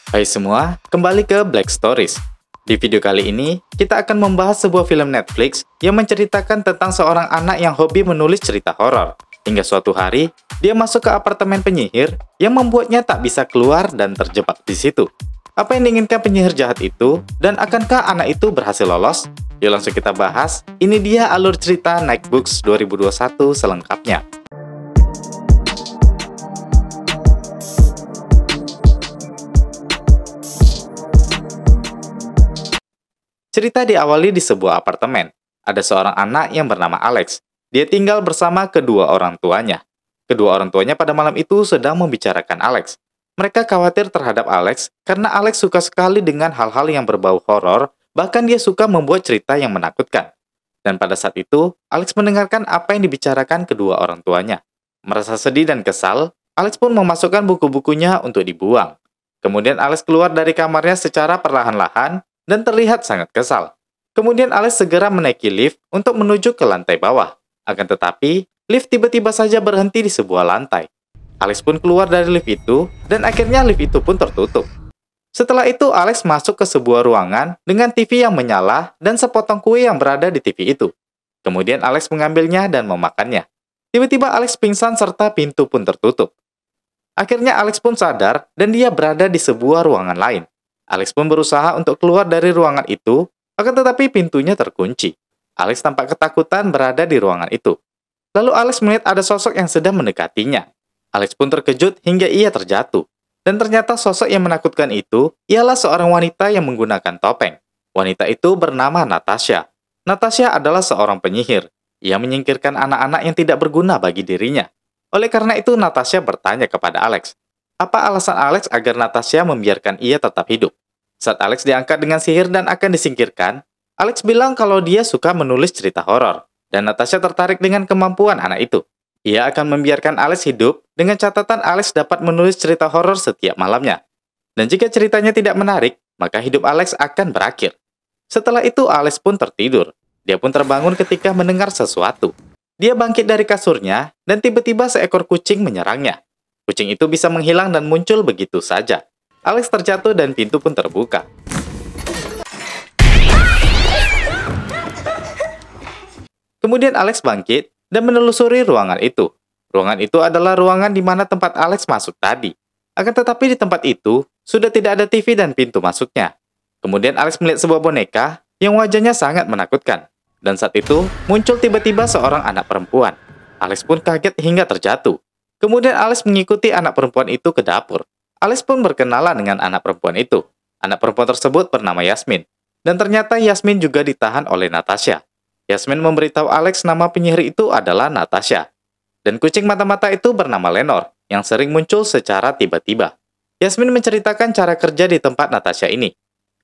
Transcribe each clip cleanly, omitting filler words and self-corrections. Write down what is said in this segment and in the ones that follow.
Hai semua, kembali ke Black Stories. Di video kali ini, kita akan membahas sebuah film Netflix yang menceritakan tentang seorang anak yang hobi menulis cerita horor. Hingga suatu hari, dia masuk ke apartemen penyihir yang membuatnya tak bisa keluar dan terjebak di situ. Apa yang diinginkan penyihir jahat itu, dan akankah anak itu berhasil lolos? Yuk langsung kita bahas, ini dia alur cerita Nightbooks 2021 selengkapnya. Cerita diawali di sebuah apartemen. Ada seorang anak yang bernama Alex. Dia tinggal bersama kedua orang tuanya. Kedua orang tuanya pada malam itu sedang membicarakan Alex. Mereka khawatir terhadap Alex karena Alex suka sekali dengan hal-hal yang berbau horor, bahkan dia suka membuat cerita yang menakutkan. Dan pada saat itu, Alex mendengarkan apa yang dibicarakan kedua orang tuanya. Merasa sedih dan kesal, Alex pun memasukkan buku-bukunya untuk dibuang. Kemudian Alex keluar dari kamarnya secara perlahan-lahan dan terlihat sangat kesal. Kemudian Alex segera menaiki lift untuk menuju ke lantai bawah. Akan tetapi, lift tiba-tiba saja berhenti di sebuah lantai. Alex pun keluar dari lift itu, dan akhirnya lift itu pun tertutup. Setelah itu, Alex masuk ke sebuah ruangan dengan TV yang menyala dan sepotong kue yang berada di TV itu. Kemudian Alex mengambilnya dan memakannya. Tiba-tiba Alex pingsan serta pintu pun tertutup. Akhirnya Alex pun sadar dan dia berada di sebuah ruangan lain. Alex pun berusaha untuk keluar dari ruangan itu, akan tetapi pintunya terkunci. Alex tampak ketakutan berada di ruangan itu. Lalu Alex melihat ada sosok yang sedang mendekatinya. Alex pun terkejut hingga ia terjatuh. Dan ternyata sosok yang menakutkan itu ialah seorang wanita yang menggunakan topeng. Wanita itu bernama Natasha. Natasha adalah seorang penyihir. Ia menyingkirkan anak-anak yang tidak berguna bagi dirinya. Oleh karena itu Natasha bertanya kepada Alex, apa alasan Alex agar Natasha membiarkan ia tetap hidup? Saat Alex diangkat dengan sihir dan akan disingkirkan, Alex bilang kalau dia suka menulis cerita horor, dan Natasha tertarik dengan kemampuan anak itu. Ia akan membiarkan Alex hidup dengan catatan Alex dapat menulis cerita horor setiap malamnya. Dan jika ceritanya tidak menarik, maka hidup Alex akan berakhir. Setelah itu Alex pun tertidur. Dia pun terbangun ketika mendengar sesuatu. Dia bangkit dari kasurnya, dan tiba-tiba seekor kucing menyerangnya. Kucing itu bisa menghilang dan muncul begitu saja. Alex terjatuh dan pintu pun terbuka. Kemudian Alex bangkit dan menelusuri ruangan itu. Ruangan itu adalah ruangan di mana tempat Alex masuk tadi. Akan tetapi di tempat itu, sudah tidak ada TV dan pintu masuknya. Kemudian Alex melihat sebuah boneka yang wajahnya sangat menakutkan. Dan saat itu, muncul tiba-tiba seorang anak perempuan. Alex pun kaget hingga terjatuh. Kemudian Alex mengikuti anak perempuan itu ke dapur. Alex pun berkenalan dengan anak perempuan itu. Anak perempuan tersebut bernama Yasmin. Dan ternyata Yasmin juga ditahan oleh Natasha. Yasmin memberitahu Alex nama penyihir itu adalah Natasha. Dan kucing mata-mata itu bernama Lenore, yang sering muncul secara tiba-tiba. Yasmin menceritakan cara kerja di tempat Natasha ini.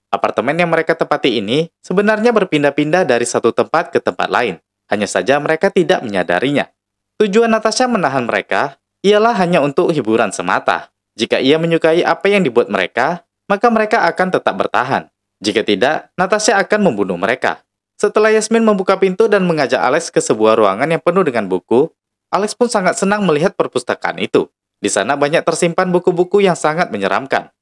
Apartemen yang mereka tempati ini sebenarnya berpindah-pindah dari satu tempat ke tempat lain. Hanya saja mereka tidak menyadarinya. Tujuan Natasha menahan mereka ialah hanya untuk hiburan semata. Jika ia menyukai apa yang dibuat mereka, maka mereka akan tetap bertahan. Jika tidak, Natasha akan membunuh mereka. Setelah Yasmin membuka pintu dan mengajak Alex ke sebuah ruangan yang penuh dengan buku, Alex pun sangat senang melihat perpustakaan itu. Di sana banyak tersimpan buku-buku yang sangat menyeramkan.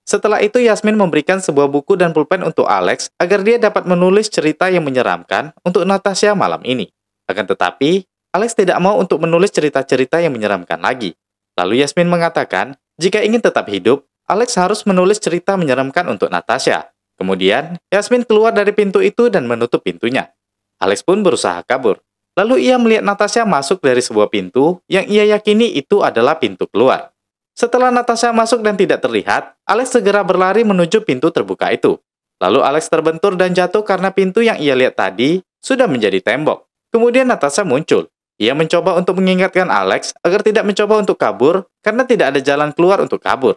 Setelah itu Yasmin memberikan sebuah buku dan pulpen untuk Alex agar dia dapat menulis cerita yang menyeramkan untuk Natasha malam ini. Akan tetapi, Alex tidak mau untuk menulis cerita-cerita yang menyeramkan lagi. Lalu Yasmin mengatakan, jika ingin tetap hidup, Alex harus menulis cerita menyeramkan untuk Natasha. Kemudian, Yasmin keluar dari pintu itu dan menutup pintunya. Alex pun berusaha kabur. Lalu ia melihat Natasha masuk dari sebuah pintu yang ia yakini itu adalah pintu keluar. Setelah Natasha masuk dan tidak terlihat, Alex segera berlari menuju pintu terbuka itu. Lalu Alex terbentur dan jatuh karena pintu yang ia lihat tadi sudah menjadi tembok. Kemudian Natasha muncul. Ia mencoba untuk mengingatkan Alex agar tidak mencoba untuk kabur karena tidak ada jalan keluar untuk kabur.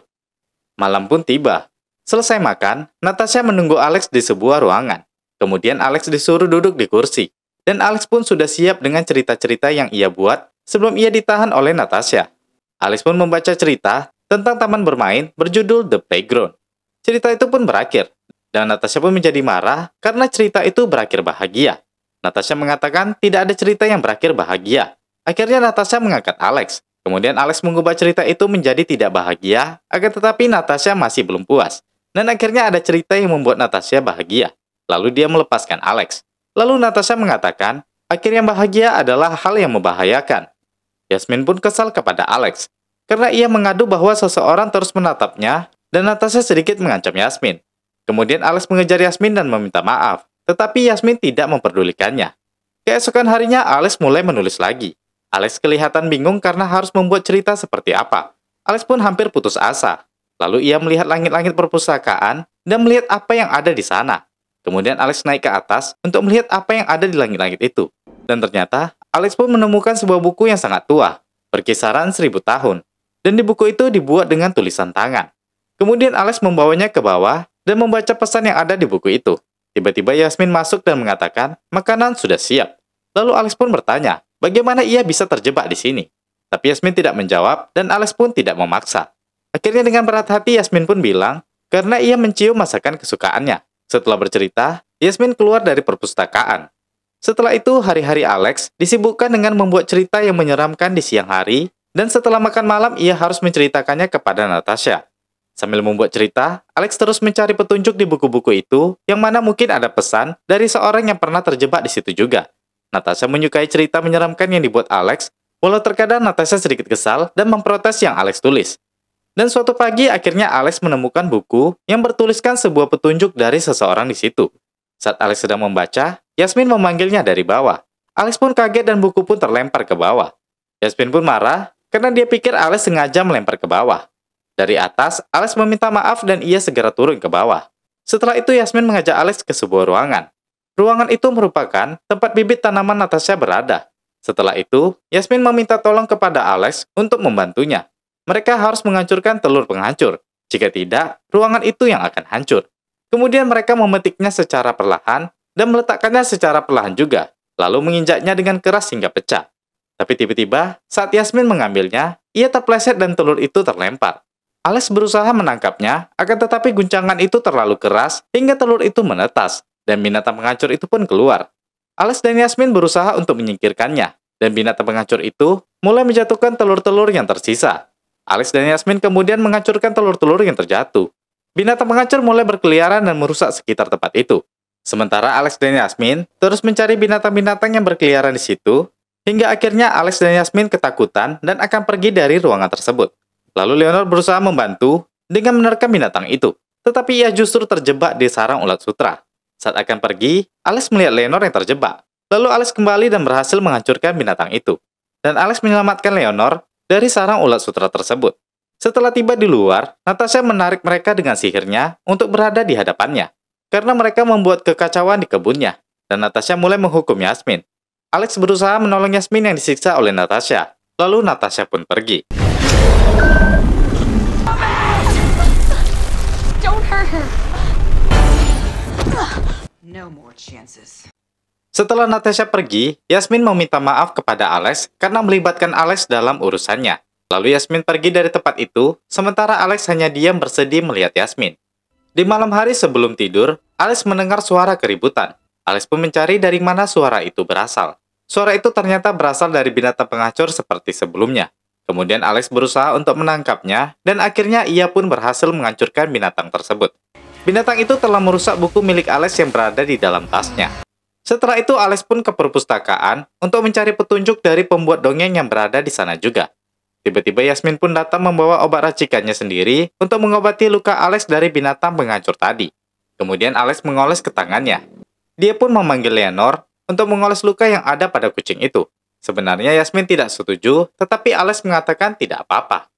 Malam pun tiba. Selesai makan, Natasha menunggu Alex di sebuah ruangan. Kemudian Alex disuruh duduk di kursi. Dan Alex pun sudah siap dengan cerita-cerita yang ia buat sebelum ia ditahan oleh Natasha. Alex pun membaca cerita tentang taman bermain berjudul The Playground. Cerita itu pun berakhir, dan Natasha pun menjadi marah karena cerita itu berakhir bahagia. Natasha mengatakan tidak ada cerita yang berakhir bahagia. Akhirnya Natasha mengangkat Alex. Kemudian Alex mengubah cerita itu menjadi tidak bahagia, akan tetapi Natasha masih belum puas. Dan akhirnya ada cerita yang membuat Natasha bahagia. Lalu dia melepaskan Alex. Lalu Natasha mengatakan, akhir yang bahagia adalah hal yang membahayakan. Yasmin pun kesal kepada Alex, karena ia mengadu bahwa seseorang terus menatapnya, dan Natasha sedikit mengancam Yasmin. Kemudian Alex mengejar Yasmin dan meminta maaf, tetapi Yasmin tidak memperdulikannya. Keesokan harinya Alex mulai menulis lagi. Alex kelihatan bingung karena harus membuat cerita seperti apa. Alex pun hampir putus asa. Lalu ia melihat langit-langit perpustakaan dan melihat apa yang ada di sana. Kemudian Alex naik ke atas untuk melihat apa yang ada di langit-langit itu. Dan ternyata Alex pun menemukan sebuah buku yang sangat tua, berkisaran 1000 tahun. Dan di buku itu dibuat dengan tulisan tangan. Kemudian Alex membawanya ke bawah dan membaca pesan yang ada di buku itu. Tiba-tiba Yasmin masuk dan mengatakan, makanan sudah siap. Lalu Alex pun bertanya, bagaimana ia bisa terjebak di sini? Tapi Yasmin tidak menjawab dan Alex pun tidak memaksa. Akhirnya dengan berat hati Yasmin pun bilang, karena ia mencium masakan kesukaannya. Setelah bercerita, Yasmin keluar dari perpustakaan. Setelah itu, hari-hari Alex disibukkan dengan membuat cerita yang menyeramkan di siang hari, dan setelah makan malam ia harus menceritakannya kepada Natasha. Sambil membuat cerita, Alex terus mencari petunjuk di buku-buku itu, yang mana mungkin ada pesan dari seorang yang pernah terjebak di situ juga. Natasha menyukai cerita menyeramkan yang dibuat Alex, walau terkadang Natasha sedikit kesal dan memprotes yang Alex tulis. Dan suatu pagi akhirnya Alex menemukan buku yang bertuliskan sebuah petunjuk dari seseorang di situ. Saat Alex sedang membaca, Yasmin memanggilnya dari bawah. Alex pun kaget dan buku pun terlempar ke bawah. Yasmin pun marah karena dia pikir Alex sengaja melempar ke bawah. Dari atas, Alex meminta maaf dan ia segera turun ke bawah. Setelah itu Yasmin mengajak Alex ke sebuah ruangan. Ruangan itu merupakan tempat bibit tanaman Natasha berada. Setelah itu, Yasmin meminta tolong kepada Alex untuk membantunya. Mereka harus menghancurkan telur penghancur. Jika tidak, ruangan itu yang akan hancur. Kemudian mereka memetiknya secara perlahan dan meletakkannya secara perlahan juga, lalu menginjaknya dengan keras hingga pecah. Tapi tiba-tiba, saat Yasmin mengambilnya, ia terpleset dan telur itu terlempar. Alex berusaha menangkapnya, akan tetapi guncangan itu terlalu keras hingga telur itu menetas, dan binatang penghancur itu pun keluar. Alex dan Yasmin berusaha untuk menyingkirkannya, dan binatang penghancur itu mulai menjatuhkan telur-telur yang tersisa. Alex dan Yasmin kemudian menghancurkan telur-telur yang terjatuh. Binatang penghancur mulai berkeliaran dan merusak sekitar tempat itu. Sementara Alex dan Yasmin terus mencari binatang-binatang yang berkeliaran di situ, hingga akhirnya Alex dan Yasmin ketakutan dan akan pergi dari ruangan tersebut. Lalu Leonor berusaha membantu dengan menerkam binatang itu, tetapi ia justru terjebak di sarang ulat sutra. Saat akan pergi, Alex melihat Leonor yang terjebak. Lalu Alex kembali dan berhasil menghancurkan binatang itu. Dan Alex menyelamatkan Leonor dari sarang ulat sutra tersebut. Setelah tiba di luar, Natasha menarik mereka dengan sihirnya untuk berada di hadapannya. Karena mereka membuat kekacauan di kebunnya. Dan Natasha mulai menghukum Yasmin. Alex berusaha menolong Yasmin yang disiksa oleh Natasha. Lalu Natasha pun pergi. Don't hurt her. No more chances. Setelah Natasha pergi, Yasmin meminta maaf kepada Alex karena melibatkan Alex dalam urusannya. Lalu Yasmin pergi dari tempat itu, sementara Alex hanya diam bersedih melihat Yasmin. Di malam hari sebelum tidur, Alex mendengar suara keributan. Alex pun mencari dari mana suara itu berasal. Suara itu ternyata berasal dari binatang penghancur seperti sebelumnya. Kemudian Alex berusaha untuk menangkapnya, dan akhirnya ia pun berhasil menghancurkan binatang tersebut. Binatang itu telah merusak buku milik Alex yang berada di dalam tasnya. Setelah itu Alex pun ke perpustakaan untuk mencari petunjuk dari pembuat dongeng yang berada di sana juga. Tiba-tiba Yasmin pun datang membawa obat racikannya sendiri untuk mengobati luka Alex dari binatang penghancur tadi. Kemudian Alex mengoles ke tangannya. Dia pun memanggil Leonor untuk mengoles luka yang ada pada kucing itu. Sebenarnya Yasmin tidak setuju, tetapi Alex mengatakan tidak apa-apa.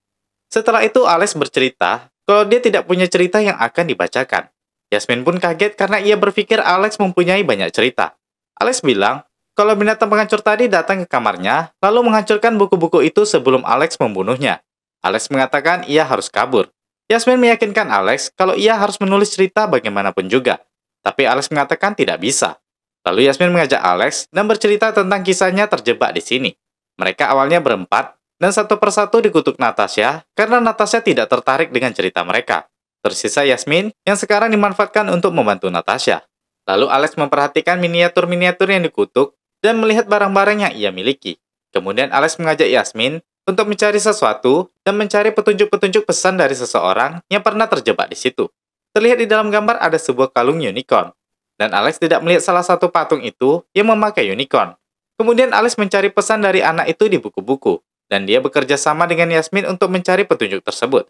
Setelah itu Alex bercerita kalau dia tidak punya cerita yang akan dibacakan. Yasmin pun kaget karena ia berpikir Alex mempunyai banyak cerita. Alex bilang kalau binatang penghancur tadi datang ke kamarnya, lalu menghancurkan buku-buku itu sebelum Alex membunuhnya. Alex mengatakan ia harus kabur. Yasmin meyakinkan Alex kalau ia harus menulis cerita bagaimanapun juga. Tapi Alex mengatakan tidak bisa. Lalu Yasmin mengajak Alex dan bercerita tentang kisahnya terjebak di sini. Mereka awalnya berempat, dan satu persatu dikutuk Natasha karena Natasha tidak tertarik dengan cerita mereka. Tersisa Yasmin yang sekarang dimanfaatkan untuk membantu Natasha. Lalu Alex memperhatikan miniatur-miniatur yang dikutuk dan melihat barang-barang yang ia miliki. Kemudian Alex mengajak Yasmin untuk mencari sesuatu dan mencari petunjuk-petunjuk pesan dari seseorang yang pernah terjebak di situ. Terlihat di dalam gambar ada sebuah kalung unicorn, dan Alex tidak melihat salah satu patung itu yang memakai unicorn. Kemudian Alex mencari pesan dari anak itu di buku-buku, dan dia bekerja sama dengan Yasmin untuk mencari petunjuk tersebut.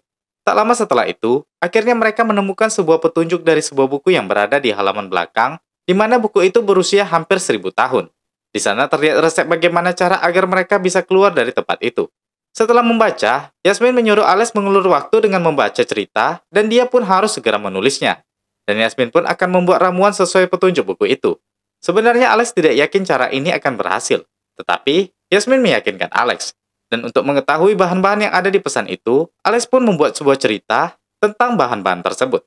Tak lama setelah itu, akhirnya mereka menemukan sebuah petunjuk dari sebuah buku yang berada di halaman belakang, di mana buku itu berusia hampir 1000 tahun. Di sana terlihat resep bagaimana cara agar mereka bisa keluar dari tempat itu. Setelah membaca, Yasmin menyuruh Alex mengulur waktu dengan membaca cerita, dan dia pun harus segera menulisnya. Dan Yasmin pun akan membuat ramuan sesuai petunjuk buku itu. Sebenarnya Alex tidak yakin cara ini akan berhasil, tetapi Yasmin meyakinkan Alex. Dan untuk mengetahui bahan-bahan yang ada di pesan itu, Alex pun membuat sebuah cerita tentang bahan-bahan tersebut.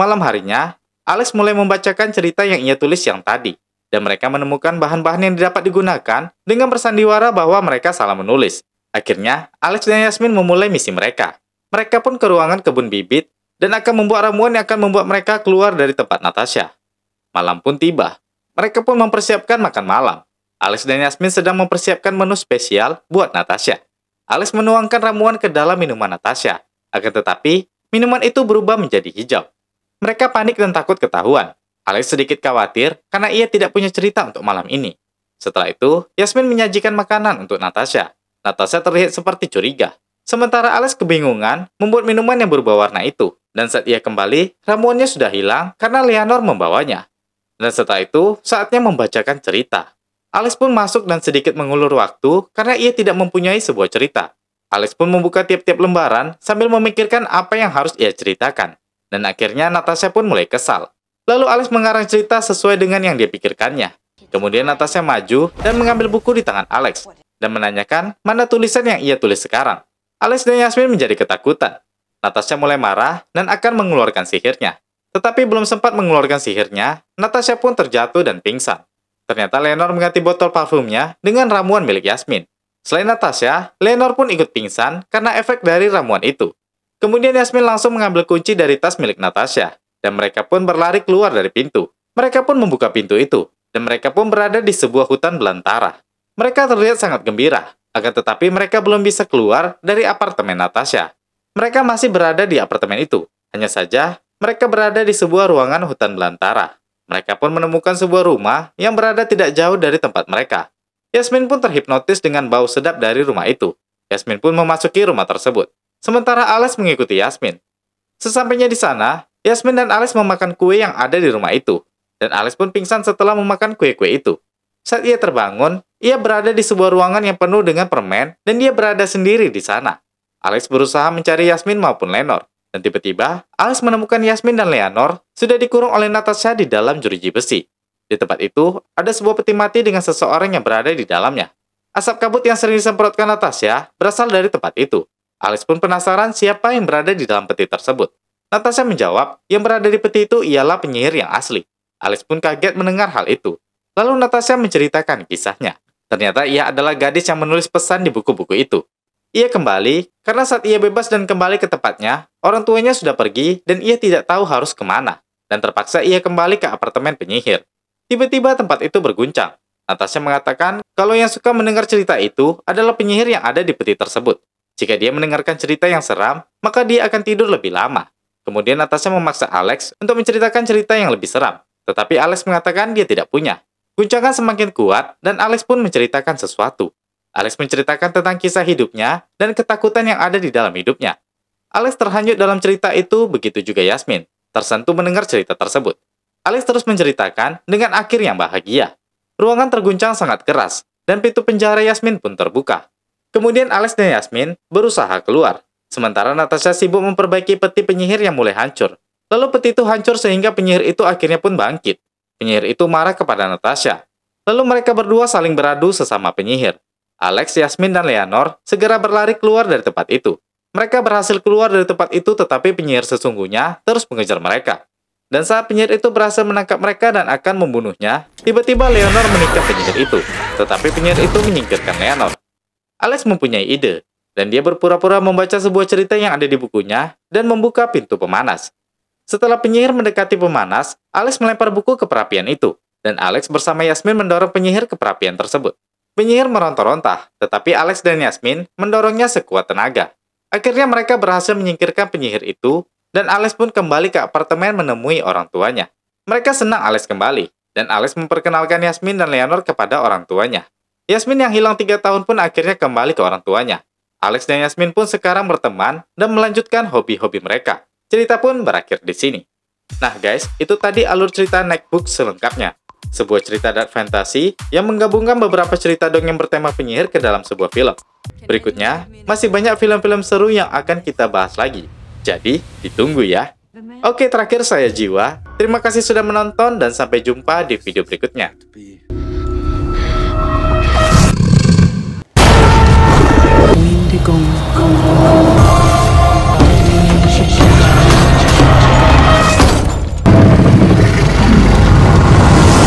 Malam harinya, Alex mulai membacakan cerita yang ia tulis yang tadi, dan mereka menemukan bahan-bahan yang dapat digunakan dengan bersandiwara bahwa mereka salah menulis. Akhirnya, Alex dan Yasmin memulai misi mereka. Mereka pun ke ruangan kebun bibit dan akan membuat ramuan yang akan membuat mereka keluar dari tempat Natasha. Malam pun tiba. Mereka pun mempersiapkan makan malam. Alex dan Yasmin sedang mempersiapkan menu spesial buat Natasha. Alex menuangkan ramuan ke dalam minuman Natasha. Akan tetapi, minuman itu berubah menjadi hijau. Mereka panik dan takut ketahuan. Alex sedikit khawatir karena ia tidak punya cerita untuk malam ini. Setelah itu, Yasmin menyajikan makanan untuk Natasha. Natasha terlihat seperti curiga. Sementara Alex kebingungan membuat minuman yang berubah warna itu. Dan saat ia kembali, ramuannya sudah hilang karena Leonor membawanya. Dan setelah itu, saatnya membacakan cerita. Alex pun masuk dan sedikit mengulur waktu karena ia tidak mempunyai sebuah cerita. Alex pun membuka tiap-tiap lembaran sambil memikirkan apa yang harus ia ceritakan. Dan akhirnya Natasha pun mulai kesal. Lalu Alex mengarang cerita sesuai dengan yang dia pikirkannya. Kemudian Natasha maju dan mengambil buku di tangan Alex dan menanyakan mana tulisan yang ia tulis sekarang. Alex dan Yasmin menjadi ketakutan. Natasha mulai marah dan akan mengeluarkan sihirnya. Tetapi belum sempat mengeluarkan sihirnya, Natasha pun terjatuh dan pingsan. Ternyata Leonor mengganti botol parfumnya dengan ramuan milik Yasmin. Selain Natasha, Leonor pun ikut pingsan karena efek dari ramuan itu. Kemudian Yasmin langsung mengambil kunci dari tas milik Natasha, dan mereka pun berlari keluar dari pintu. Mereka pun membuka pintu itu, dan mereka pun berada di sebuah hutan belantara. Mereka terlihat sangat gembira, akan tetapi mereka belum bisa keluar dari apartemen Natasha. Mereka masih berada di apartemen itu, hanya saja mereka berada di sebuah ruangan hutan belantara. Mereka pun menemukan sebuah rumah yang berada tidak jauh dari tempat mereka. Yasmin pun terhipnotis dengan bau sedap dari rumah itu. Yasmin pun memasuki rumah tersebut. Sementara Alex mengikuti Yasmin. Sesampainya di sana, Yasmin dan Alex memakan kue yang ada di rumah itu. Dan Alex pun pingsan setelah memakan kue-kue itu. Saat ia terbangun, ia berada di sebuah ruangan yang penuh dengan permen dan dia berada sendiri di sana. Alex berusaha mencari Yasmin maupun Leonor. Dan tiba-tiba, Alex menemukan Yasmin dan Leonor sudah dikurung oleh Natasha di dalam jeruji besi. Di tempat itu, ada sebuah peti mati dengan seseorang yang berada di dalamnya. Asap kabut yang sering disemprotkan Natasha berasal dari tempat itu. Alex pun penasaran siapa yang berada di dalam peti tersebut. Natasha menjawab, yang berada di peti itu ialah penyihir yang asli. Alex pun kaget mendengar hal itu. Lalu Natasha menceritakan kisahnya. Ternyata ia adalah gadis yang menulis pesan di buku-buku itu. Ia kembali, karena saat ia bebas dan kembali ke tempatnya, orang tuanya sudah pergi dan ia tidak tahu harus kemana. Dan terpaksa ia kembali ke apartemen penyihir. Tiba-tiba tempat itu berguncang. Natasha mengatakan kalau yang suka mendengar cerita itu adalah penyihir yang ada di peti tersebut. Jika dia mendengarkan cerita yang seram, maka dia akan tidur lebih lama. Kemudian Natasha memaksa Alex untuk menceritakan cerita yang lebih seram. Tetapi Alex mengatakan dia tidak punya. Guncangan semakin kuat dan Alex pun menceritakan sesuatu. Alex menceritakan tentang kisah hidupnya dan ketakutan yang ada di dalam hidupnya. Alex terhanyut dalam cerita itu, begitu juga Yasmin, tersentuh mendengar cerita tersebut. Alex terus menceritakan dengan akhir yang bahagia. Ruangan terguncang sangat keras, dan pintu penjara Yasmin pun terbuka. Kemudian Alex dan Yasmin berusaha keluar, sementara Natasha sibuk memperbaiki peti penyihir yang mulai hancur. Lalu peti itu hancur sehingga penyihir itu akhirnya pun bangkit. Penyihir itu marah kepada Natasha. Lalu mereka berdua saling beradu sesama penyihir. Alex, Yasmin, dan Leonor segera berlari keluar dari tempat itu. Mereka berhasil keluar dari tempat itu, tetapi penyihir sesungguhnya terus mengejar mereka. Dan saat penyihir itu berhasil menangkap mereka dan akan membunuhnya, tiba-tiba Leonor menikam penyihir itu. Tetapi penyihir itu menyingkirkan Leonor. Alex mempunyai ide, dan dia berpura-pura membaca sebuah cerita yang ada di bukunya dan membuka pintu pemanas. Setelah penyihir mendekati pemanas, Alex melempar buku ke perapian itu, dan Alex bersama Yasmin mendorong penyihir ke perapian tersebut. Penyihir meronta-ronta, tetapi Alex dan Yasmin mendorongnya sekuat tenaga. Akhirnya mereka berhasil menyingkirkan penyihir itu, dan Alex pun kembali ke apartemen menemui orang tuanya. Mereka senang Alex kembali, dan Alex memperkenalkan Yasmin dan Leonor kepada orang tuanya. Yasmin yang hilang 3 tahun pun akhirnya kembali ke orang tuanya. Alex dan Yasmin pun sekarang berteman dan melanjutkan hobi-hobi mereka. Cerita pun berakhir di sini. Nah guys, itu tadi alur cerita Notebook selengkapnya. Sebuah cerita dark fantasy yang menggabungkan beberapa cerita dongeng bertema penyihir ke dalam sebuah film. Berikutnya, masih banyak film-film seru yang akan kita bahas lagi. Jadi, ditunggu ya. Oke, terakhir saya Jiwa. Terima kasih sudah menonton dan sampai jumpa di video berikutnya.